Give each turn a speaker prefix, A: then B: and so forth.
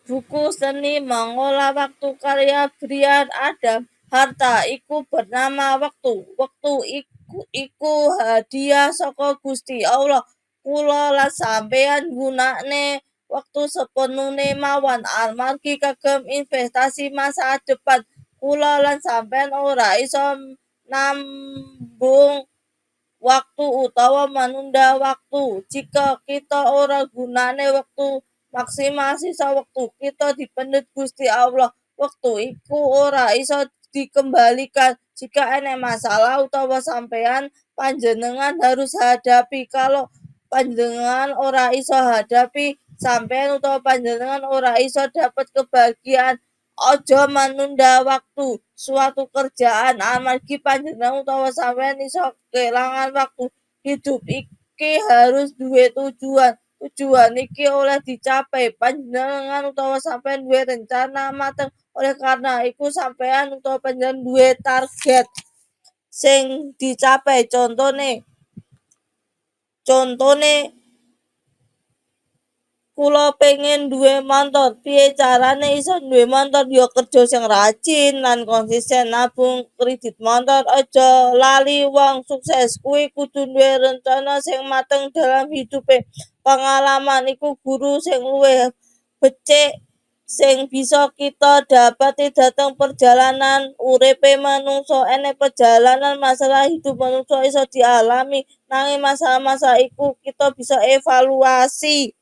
A: Buku seni mengolah waktu karya Brian Adam Harta iku bernama waktu. Waktu iku hadiah saka Gusti Allah. Kula lan sampeyan gunakne waktu sepenuhne mawon amargi kagem investasi masa depan. Kula lan sampeyan ora iso nambung waktu utawa menunda waktu. Jika kita ora gunane waktu maksimal sisa waktu kita dipendhet Gusti Allah. Waktu iku ora iso dikembalikan. Jika enek masalah utawa sampean panjenengan harus hadapi. Kalau panjenengan ora iso hadapi sampean utawa panjenengan ora iso dapat kebahagiaan. Ojo menunda waktu suatu kerjaan amargi panjenengan utawa sampean iso kelangan waktu. Hidup iki harus duwe tujuan. Tujuan iki oleh dicapai panjenengan utawa sampean duwe rencana mateng. Oleh karena iku sampean utawa panjenengan duwe target sing dicapai. Contone kula pengen duwe montor. Piye carane iso duwe montor? Ya kerja sing rajin lan konsisten nabung kredit montor. Aja lali wong sukses kuwi kudu duwe rencana sing mateng dalam hidupe. Pengalaman iku guru sing luwih becik sing bisa kita dapati dateng perjalanan uripe manungsa. Enek perjalanan masalah hidup manungsa iso dialami nanging masalah-masalah iku kita bisa evaluasi.